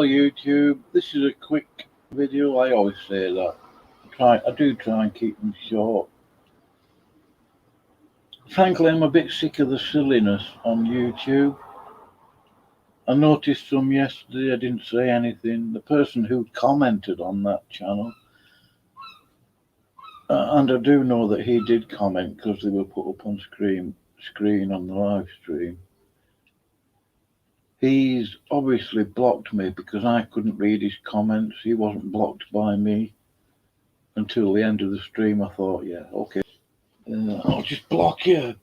YouTube. This is a quick video. I always say that. I do try and keep them short. Frankly, I'm a bit sick of the silliness on YouTube. I noticed some yesterday. I didn't say anything. The person who commented on that channel, and I do know that he did comment because they were put up on screen on the live stream. He's obviously blocked me because I couldn't read his comments. He wasn't blocked by me until the end of the stream. I thought, yeah, okay, I'll just block you.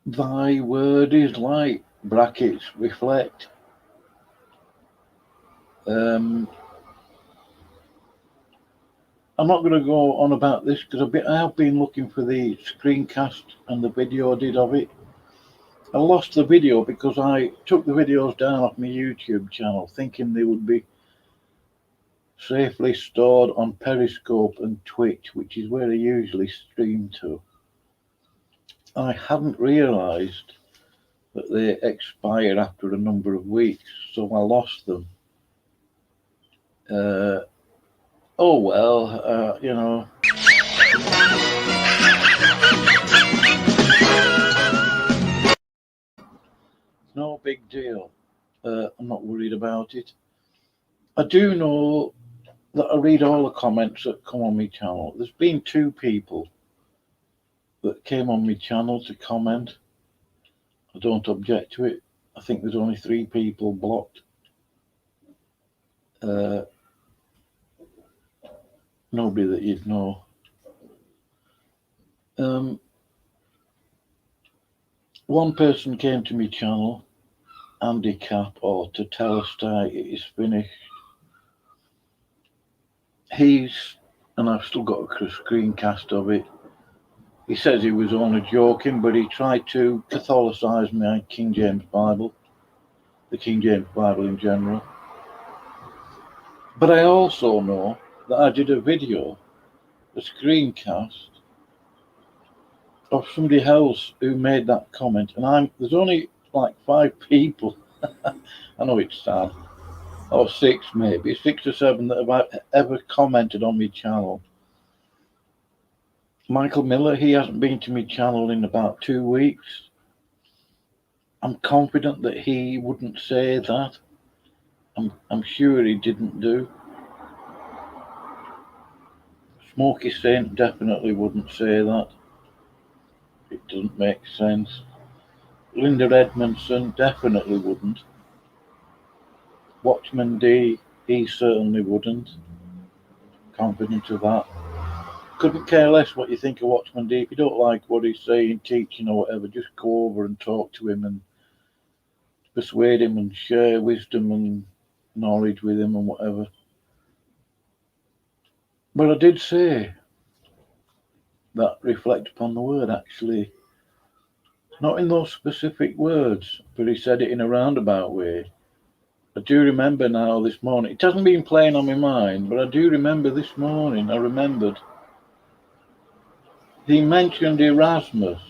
Thy word is light, brackets, reflect. I'm not going to go on about this because I have been looking for the screencast and the video I did of it. I lost the video because I took the videos down off my YouTube channel thinking they would be safely stored on Periscope and Twitch, which is where I usually stream to. I hadn't realised that they expire after a number of weeks, so I lost them. Oh well, you know. No big deal. I'm not worried about it. I do know that I read all the comments that come on my channel. There's been 2 people that came on my channel to comment. I don't object to it. I think there's only 3 people blocked. Nobody that you'd know. One person came to my channel, handicap or to tell us that it is finished. And I've still got a screencast of it. He says he was only joking, but he tried to Catholicize my King James Bible, the King James Bible in general. But I also know that I did a video, a screencast of somebody else who made that comment, and there's only like 5 people. I know it's sad, or 6 maybe, 6 or 7 that have ever commented on my channel. Michael Miller, he hasn't been to my channel in about 2 weeks. I'm confident that he wouldn't say that. I'm sure he didn't do. Smokey Saint definitely wouldn't say that. It doesn't make sense. Linda Edmondson definitely wouldn't. Watchman D, he certainly wouldn't. Confident of that. Couldn't care less what you think of Watchman D. If you don't like what he's saying, teaching or whatever, just go over and talk to him and persuade him and share wisdom and knowledge with him and whatever. But I did say that reflect upon the word, actually. Not in those specific words, but he said it in a roundabout way. I do remember now this morning. It hasn't been playing on my mind, but I do remember this morning. I remembered. He mentioned Erasmus.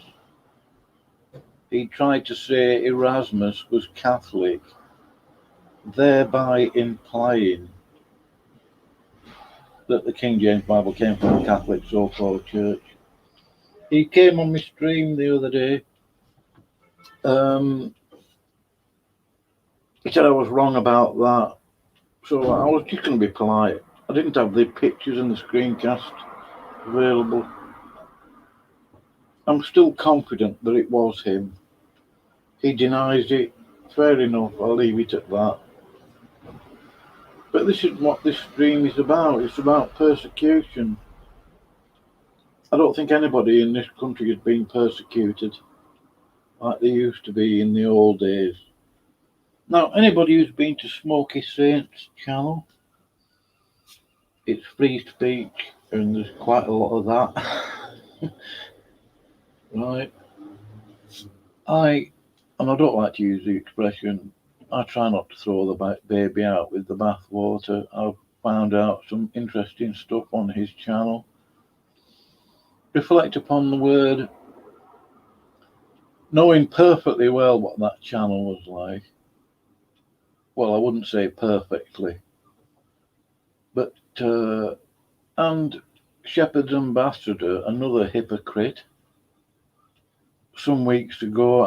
He tried to say Erasmus was Catholic, thereby implying that the King James Bible came from a Catholic so-called church. He came on my stream the other day. He said I was wrong about that, so I was just going to be polite. I didn't have the pictures and the screencast available. I'm still confident that it was him. He denies it. Fair enough, I'll leave it at that. But this is what this stream is about. It's about persecution. I don't think anybody in this country has been persecuted like they used to be in the old days. Now, anybody who's been to Smokey Saint's channel, it's free speech, and there's quite a lot of that. Right. And I don't like to use the expression, I try not to throw the baby out with the bathwater. I've found out some interesting stuff on his channel. Reflect upon the word. knowing perfectly well what that channel was like. Well, I wouldn't say perfectly, but and Shepherd's Ambassador, another hypocrite. Some weeks ago,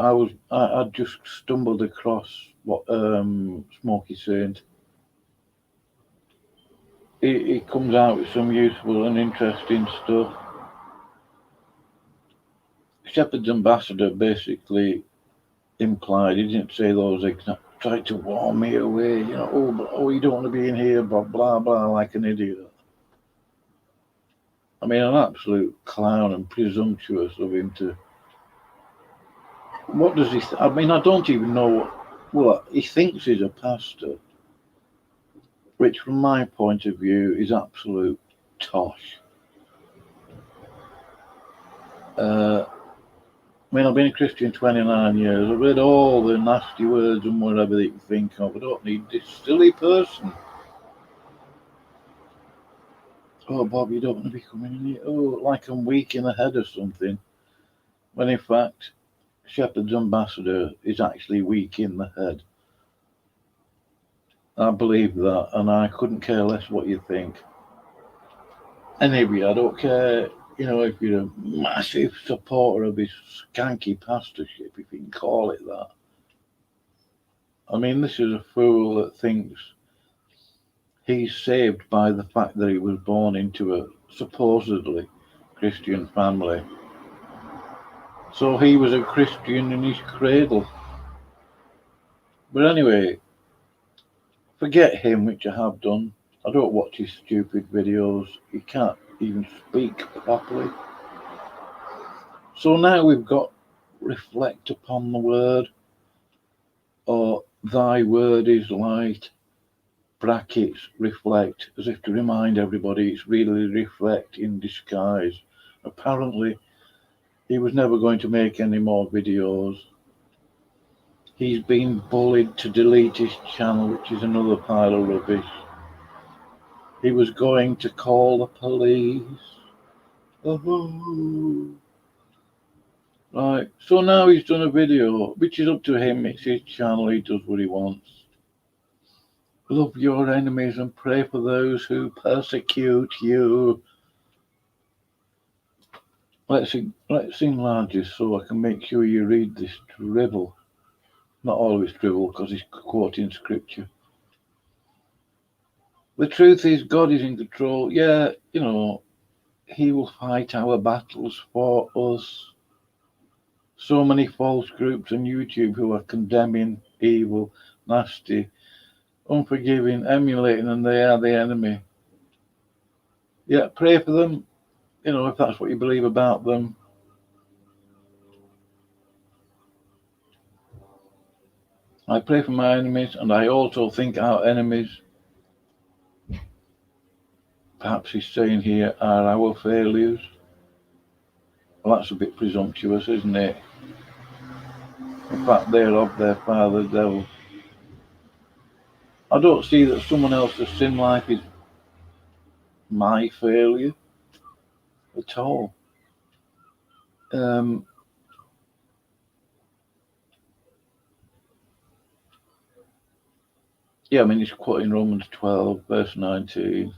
I just stumbled across what Smokey Saint. He comes out with some useful and interesting stuff. Shepherd's Ambassador basically implied, he didn't say those exact, tried to warn me away, you don't want to be in here, blah blah blah, like an idiot. I mean, an absolute clown and presumptuous of him to. What does he? I mean, I don't even know what he thinks he's a pastor, which, from my point of view, is absolute tosh. I mean, I've been a Christian 29 years. I've read all the nasty words and whatever that you can think of. I don't need this silly person. Oh, Bob, you don't want to be coming in here. Oh, like I'm weak in the head or something. When in fact, Shepherd's Ambassador is actually weak in the head. I believe that, and I couldn't care less what you think. Any of you, I don't care, if you're a massive supporter of his skanky pastorship, if you can call it that. I mean, this is a fool that thinks he's saved by the fact that he was born into a supposedly Christian family. So he was a Christian in his cradle. But anyway, forget him, which I have done. I don't watch his stupid videos. He can't even speak properly. So now we've got reflect upon the word, or thy word is light, brackets, reflect, as if to remind everybody it's really reflect in disguise. Apparently, he was never going to make any more videos. He's been bullied to delete his channel, which is another pile of rubbish. He was going to call the police. Oh. Right, so now he's done a video, which is up to him. It's his channel, he does what he wants. Love your enemies and pray for those who persecute you. Let's enlarge this so I can make sure you read this drivel. Not always drivel, because he's quoting scripture. The truth is, God is in control. Yeah, he will fight our battles for us. So many false groups on YouTube who are condemning evil, nasty, unforgiving, emulating, and they are the enemy. Yeah, pray for them, if that's what you believe about them. I pray for my enemies, and I also think our enemies, perhaps he's saying here, are our failures. Well, that's a bit presumptuous, isn't it? In fact, they're of their father, the devil. I don't see that someone else's sin life is my failure at all. Yeah, I mean, he's quoting Romans 12, verse 19.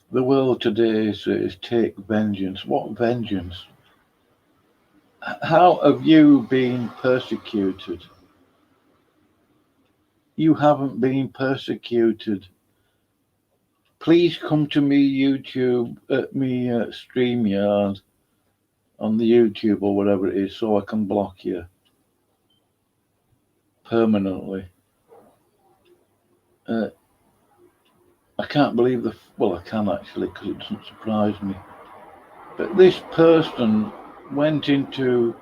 The world today says, take vengeance. What vengeance? How have you been persecuted? You haven't been persecuted. Please come to me, YouTube, at me StreamYard on the YouTube or whatever it is, so I can block you permanently. I can't believe I can actually, because it doesn't surprise me. But this person went into,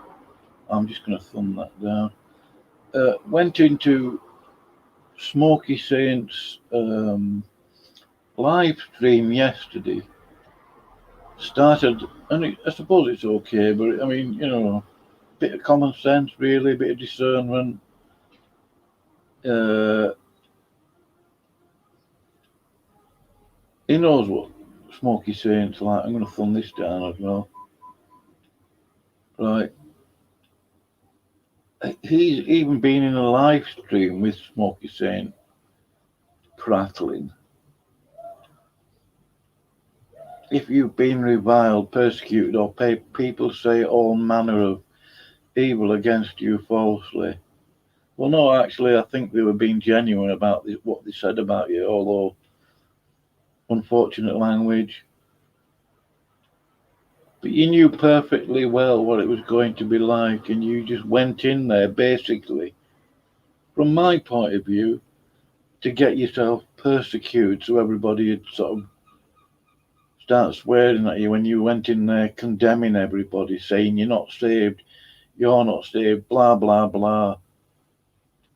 I'm just going to thumb that down, went into Smokey Saint's live stream yesterday, started, and I suppose it's okay, but I mean, a bit of common sense, really, a bit of discernment. He knows what Smoky Saints, like, I'm going to thumb this down as well. Right. He's even been in a live stream with Smoky Saint prattling. If you've been reviled, persecuted, or people say all manner of evil against you falsely. Well, no, actually, I think they were being genuine about what they said about you, although unfortunate language. But you knew perfectly well what it was going to be like, and you just went in there, basically, from my point of view, to get yourself persecuted, so everybody would sort of start swearing at you when you went in there, condemning everybody, saying you're not saved, blah, blah, blah.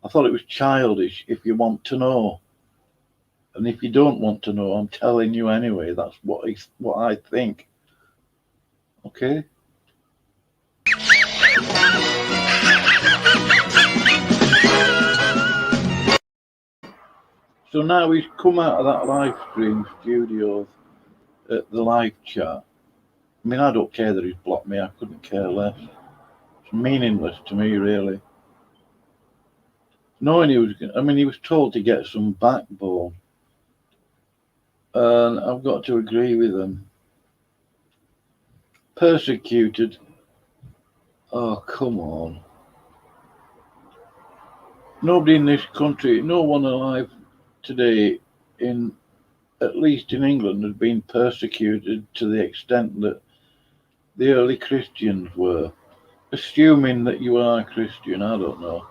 I thought it was childish. If you want to know, and if you don't want to know, I'm telling you anyway. That's what I think. Okay? So now he's come out of that live stream studio at the live chat. I mean, I don't care that he's blocked me. I couldn't care less. It's meaningless to me, really. Knowing he was told to get some backbone. And I've got to agree with him. Persecuted. Oh, come on. Nobody in this country, no one alive today, at least in England, has been persecuted to the extent that the early Christians were. Assuming that you are Christian, I don't know.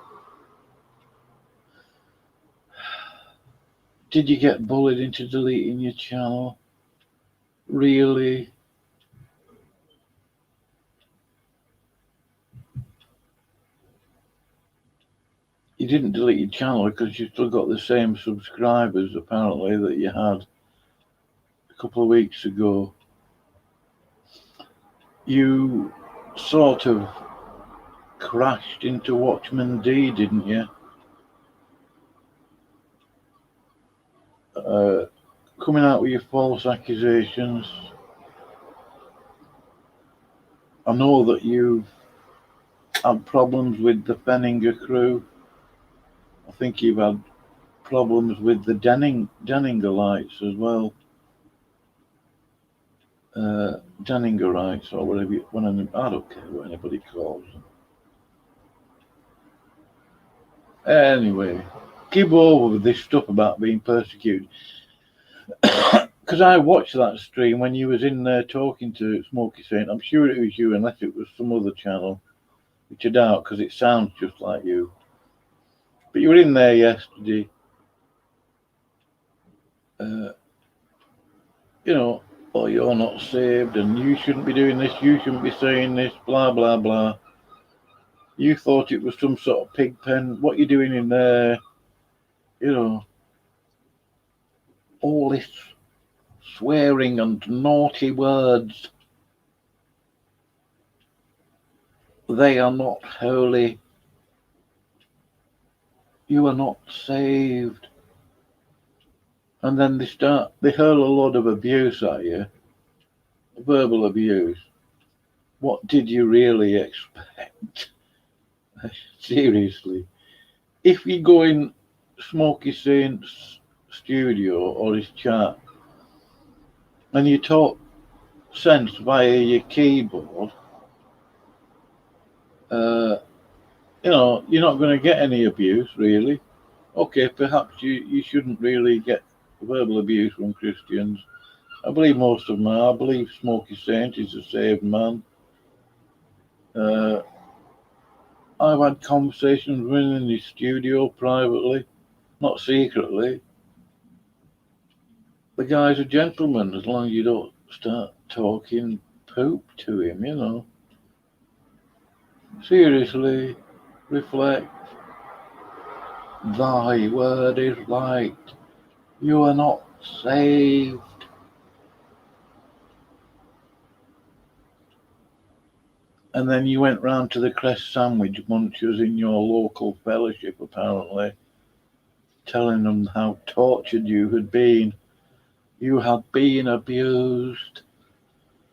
Did you get bullied into deleting your channel? Really? You didn't delete your channel because you still got the same subscribers, apparently, that you had a couple of weeks ago. You sort of crashed into Watchman D, didn't you? Coming out with your false accusations. I know that you've had problems with the Fenninger crew. I think you've had problems with the Denningerites as well. Denningerites, or whatever I don't care what anybody calls them. Anyway, give over with this stuff about being persecuted. Because I watched that stream when you was in there talking to Smoky Saint. I'm sure it was you, unless it was some other channel, which I doubt because it sounds just like you. But you were in there yesterday. Oh, you're not saved, and you shouldn't be doing this, you shouldn't be saying this, blah, blah, blah. You thought it was some sort of pig pen. What you're doing in there, all this swearing and naughty words. They are not holy. You are not saved. And then they hurl a lot of abuse at you, verbal abuse. What did you really expect? Seriously. If you go in Smoky Saint's studio or his chat and you talk sense via your keyboard, you're not going to get any abuse, really. Okay, perhaps you shouldn't really get verbal abuse from Christians. I believe most of them are. I believe Smoky Saint is a saved man. I've had conversations with him in his studio privately, not secretly. The guy's a gentleman as long as you don't start talking poop to him, Seriously, reflect. Thy word is light. You are not saved. And then you went round to the Crest Sandwich Munchers in your local fellowship, apparently, telling them how tortured you had been You had been abused.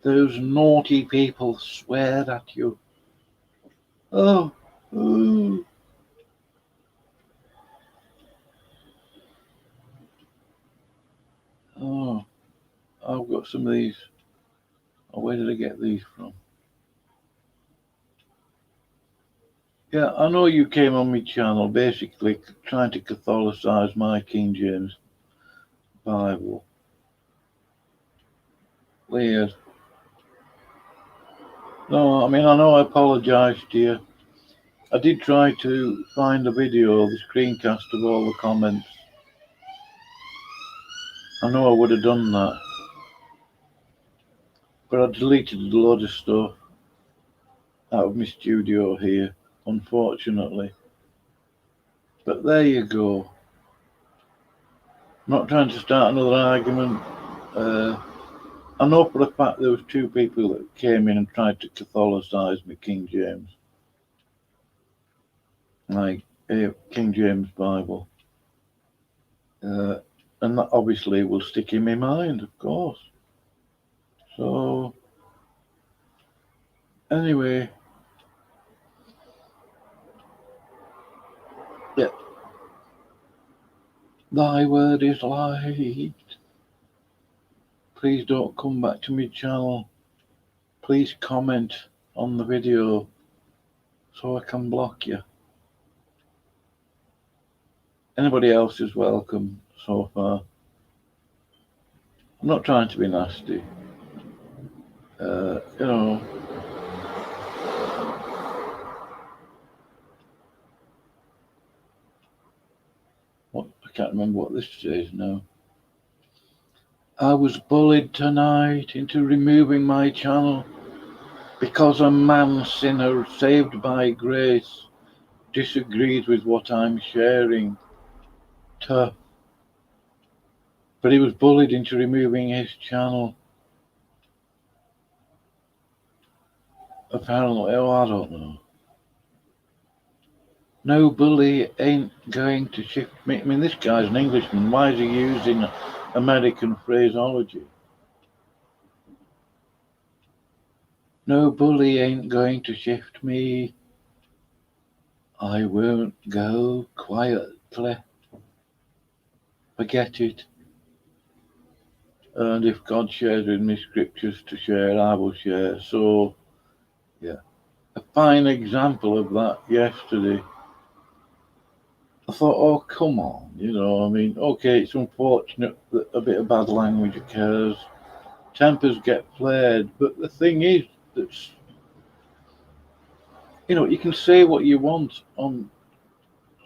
Those naughty people swear at you. Oh, ooh. Oh, I've got some of these. Oh, where did I get these from? Yeah, I know you came on my channel basically trying to Catholicize my King James Bible. Weird. No, I mean, I know I apologise to you. I did try to find a video, the screencast of all the comments. I know I would have done that. But I deleted a lot of stuff out of my studio here, unfortunately. But there you go. I'm not trying to start another argument. I know for a fact there was two people that came in and tried to Catholicize me King James. Like King James Bible. And that obviously will stick in my mind, of course. So, anyway. Yeah. Thy word is light. Please don't come back to my channel. Please comment on the video so I can block you. Anybody else is welcome so far. I'm not trying to be nasty. You know. What, I can't remember what this says now. I was bullied tonight into removing my channel because a man sinner saved by grace disagrees with what I'm sharing. Tough. But he was bullied into removing his channel. Apparently, oh, I don't know. No bully ain't going to shift me. I mean, this guy's an Englishman. Why is he using American phraseology? No bully ain't going to shift me. I won't go quietly. Forget it. And if God shares with me scriptures to share, I will share. So, yeah. A fine example of that yesterday. I thought, oh, come on, you know, I mean, okay, it's unfortunate that a bit of bad language occurs. Tempers get flared, but the thing is, that's, you know, you can say what you want on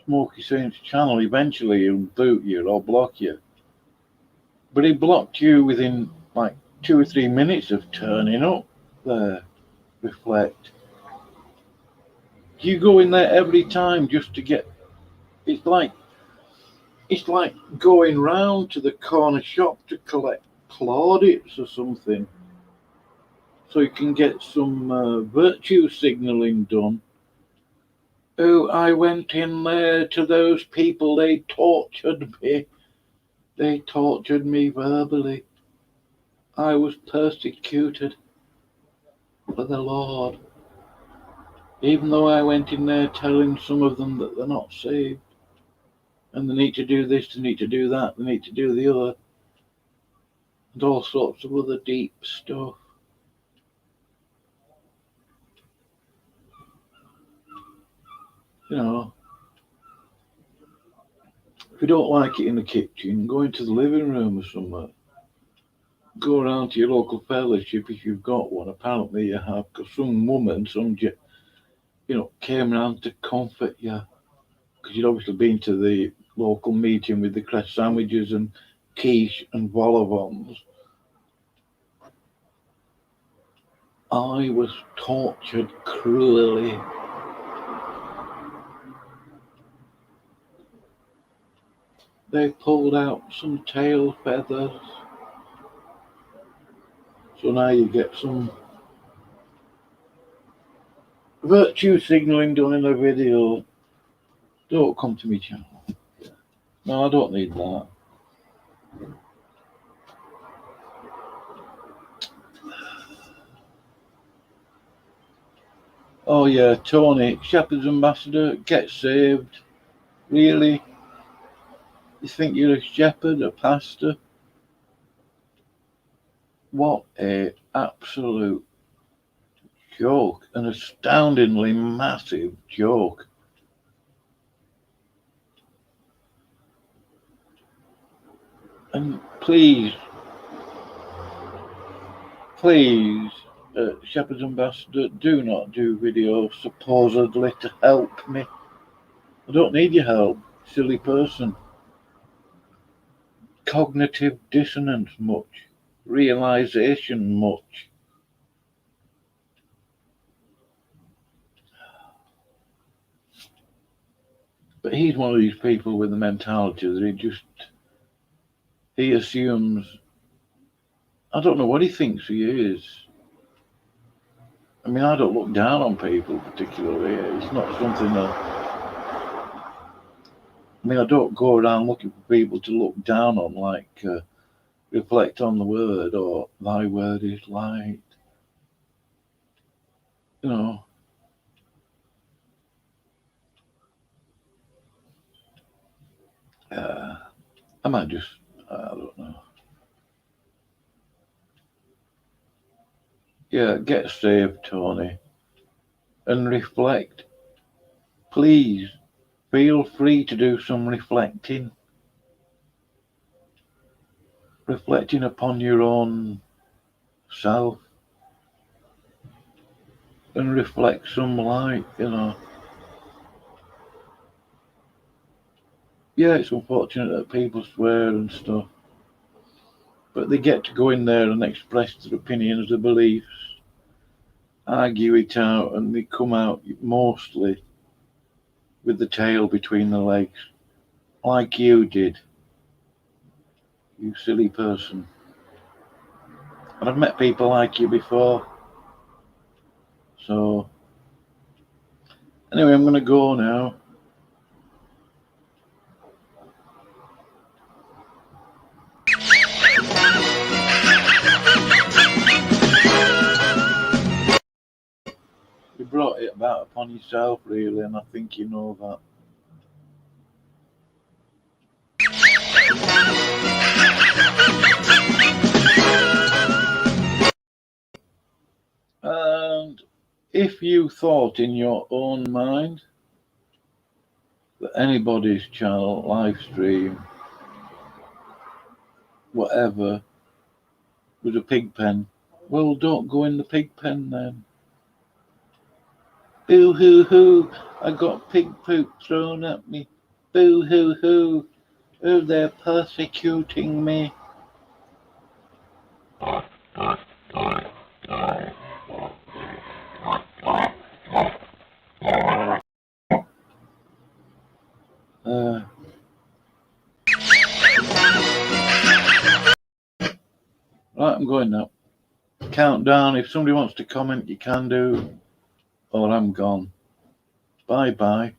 Smokey Saint's channel. Eventually, he'll boot you or block you. But he blocked you within like 2 or 3 minutes of turning up there. Reflect. You go in there every time just to get. It's like going round to the corner shop to collect plaudits or something, so you can get some virtue signalling done. Oh, I went in there to those people, they tortured me. They tortured me verbally. I was persecuted for the Lord. Even though I went in there telling some of them that they're not saved. And they need to do this, they need to do that, they need to do the other. And all sorts of other deep stuff. You know, if you don't like it in the kitchen, go into the living room or somewhere. Go around to your local fellowship if you've got one. Apparently you have, because some woman, came around to comfort you. Because you'd obviously been to the local meeting with the cress sandwiches and quiche and vol au I was tortured cruelly. They pulled out some tail feathers. So now you get some virtue signalling done in a video. Don't come to me channel. No, I don't need that. Oh yeah, Tony, Shepherd's ambassador, get saved. Really? You think you're a shepherd, a pastor? What a absolute joke, an astoundingly massive joke. And please, Shepherd's ambassador, do not do videos supposedly to help me. I don't need your help, silly person. Cognitive dissonance much, realization much. But he's one of these people with the mentality that he assumes, I don't know what he thinks he is. I mean, I don't look down on people particularly. It's not something that, I mean, I don't go around looking for people to look down on, like reflect on the word or thy word is light. You know, I might just, I don't know. Yeah, get saved, Tony, and reflect. Please feel free to do some reflecting. Reflecting upon your own self and reflect some light, you know. Yeah, it's unfortunate that people swear and stuff, but they get to go in there and express their opinions, their beliefs, argue it out, and they come out mostly with the tail between the legs, like you did, you silly person. And I've met people like you before. So, anyway, I'm going to go now. You brought it about upon yourself, really, and I think you know that. And if you thought in your own mind that anybody's channel, live stream, whatever, was a pig pen, well, don't go in the pig pen then. Boo hoo hoo, I got pig poop thrown at me. Boo hoo hoo, oh, they're persecuting me. Right, I'm going now. Countdown. If somebody wants to comment, you can do, or I'm gone. Bye bye.